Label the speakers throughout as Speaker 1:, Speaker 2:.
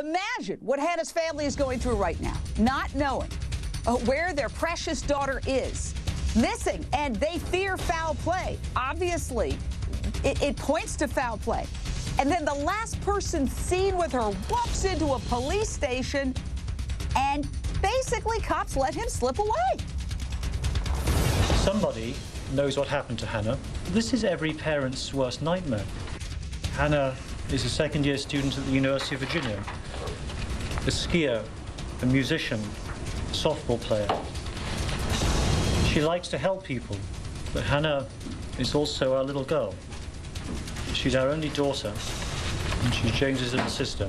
Speaker 1: Imagine what Hannah's family is going through right now, not knowing where their precious daughter is, missing, and they fear foul play. Obviously, it points to foul play. And then the last person seen with her walks into a police station, and basically cops let him slip away.
Speaker 2: Somebody knows what happened to Hannah. This is every parent's worst nightmare. Hannah is a second-year student at the University of Virginia, a skier, a musician, a softball player. She likes to help people, but Hannah is also our little girl. She's our only daughter, and she's James's little sister.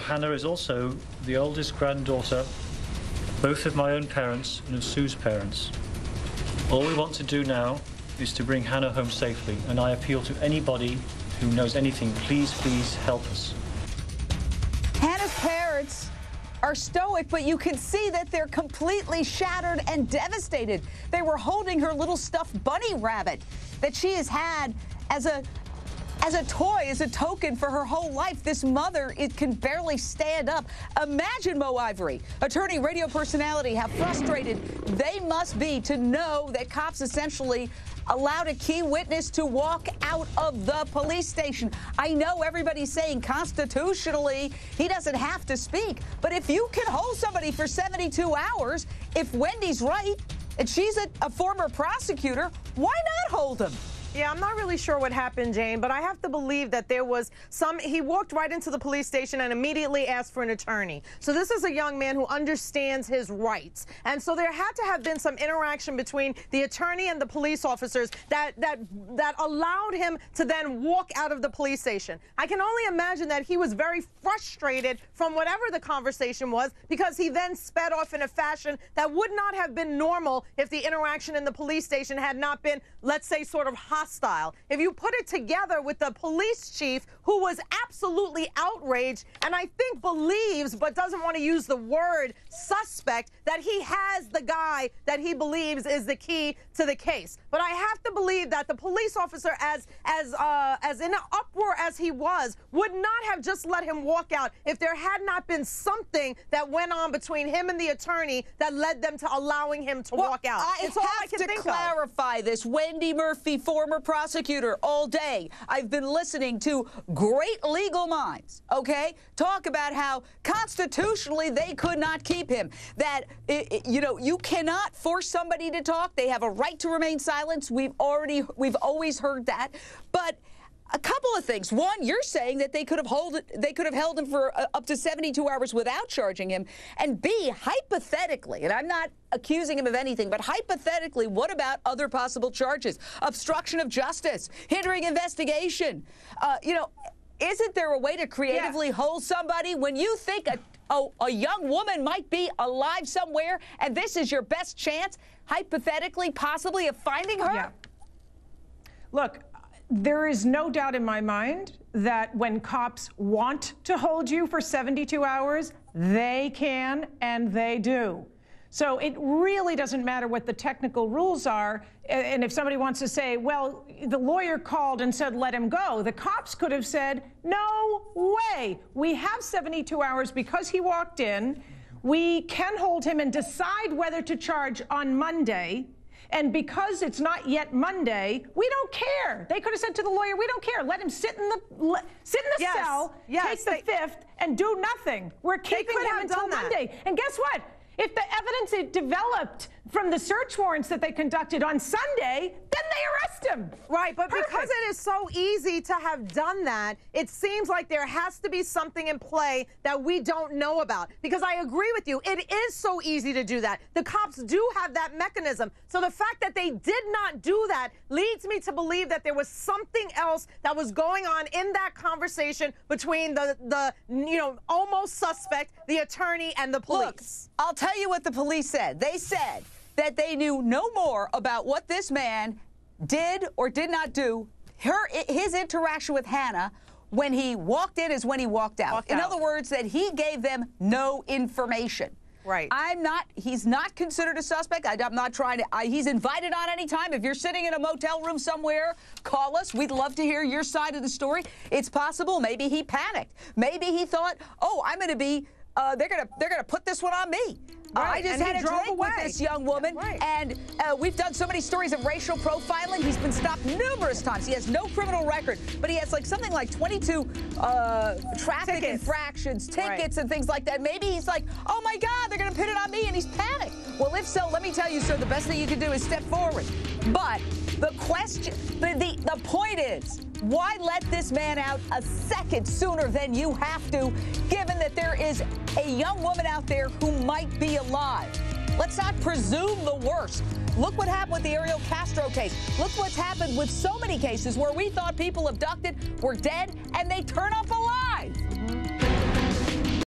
Speaker 2: Hannah is also the oldest granddaughter, both of my own parents and of Sue's parents. All we want to do now is to bring Hannah home safely, and I appeal to anybody who knows anything, please help us.
Speaker 1: Hannah's parents are stoic, but you can see that they're completely shattered and devastated. They were holding her little stuffed bunny rabbit that she has had as a toy, as a token for her whole life. This mother, it can barely stand up. Imagine, Mo Ivory, attorney, radio personality, how frustrated they must be to know that cops essentially allowed a key witness to walk out of the police station. I know everybody's saying constitutionally he doesn't have to speak, but if you can hold somebody for 72 hours, if Wendy's right, and she's a former prosecutor, why not hold him?
Speaker 3: Yeah, I'm not really sure what happened, Jane, but I have to believe that there was he walked right into the police station and immediately asked for an attorney. So this is a young man who understands his rights. And so there had to have been some interaction between the attorney and the police officers that allowed him to then walk out of the police station. I can only imagine that he was very frustrated from whatever the conversation was, because he then sped off in a fashion that would not have been normal if the interaction in the police station had not been, let's say, sort of hostile. If you put it together with the police chief, who was absolutely outraged and I think believes, but doesn't want to use the word suspect, that he has the guy that he believes is the key to the case. But I have to believe that the police officer, as in an uproar as he was, would not have just let him walk out if there had not been something that went on between him and the attorney that led them to allowing him to walk out.
Speaker 1: I have to clarify this. Wendy Murphy, former prosecutor, all day I've been listening to great legal minds, okay, talk about how constitutionally they could not keep him, that you cannot force somebody to talk. They have a right to remain silent. We've always heard that. But a couple of things. One, you're saying that they could have held him for up to 72 hours without charging him. And B, hypothetically, and I'm not accusing him of anything, but hypothetically, what about other possible charges? Obstruction of justice, hindering investigation. Isn't there a way to creatively hold somebody when you think a young woman might be alive somewhere and this is your best chance, hypothetically, possibly, of finding her?
Speaker 4: Yeah. Look, there is no doubt in my mind that when cops want to hold you for 72 hours, they can and they do. So it really doesn't matter what the technical rules are. And if somebody wants to say, well, the lawyer called and said, let him go, the cops could have said, no way. We have 72 hours because he walked in. We can hold him and decide whether to charge on Monday. And because it's not yet Monday, we don't care. They could have said to the lawyer, we don't care. Let him sit in the cell, take the fifth, and do nothing. We're keeping him until Monday. And guess what? If the evidence it developed from the search warrants that they conducted on Sunday, then they arrest him.
Speaker 3: Right, but because it is so easy to have done that, it seems like there has to be something in play that we don't know about. Because I agree with you, it is so easy to do that. The cops do have that mechanism. So the fact that they did not do that leads me to believe that there was something else that was going on in that conversation between the almost suspect, the attorney, and the police.
Speaker 1: Look, I'll tell you what the police said. They said that they knew no more about what this man did or did not do. His interaction with Hannah when he walked in is when he walked out. In other words, that he gave them no information.
Speaker 3: Right.
Speaker 1: He's not considered a suspect. I'm not trying to, he's invited on any time. If you're sitting in a motel room somewhere, call us. We'd love to hear your side of the story. It's possible. Maybe he panicked. Maybe he thought, oh, I'm going to be, they're gonna put this one on me.
Speaker 3: Right.
Speaker 1: I just had a drink with this young woman,
Speaker 3: right.
Speaker 1: and we've done so many stories of racial profiling. He's been stopped numerous times. He has no criminal record, but he has like something like 22 traffic infractions, tickets, and things like that. Maybe he's like, oh my God, they're gonna put it on me, and he's panicked. Well, if so, let me tell you, sir, the best thing you can do is step forward. But the question, the point is, why let this man out a second sooner than you have to, given that there is a young woman out there who might be alive? Let's not presume the worst. Look what happened with the Ariel Castro case. Look what's happened with so many cases where we thought people abducted were dead and they turn up alive.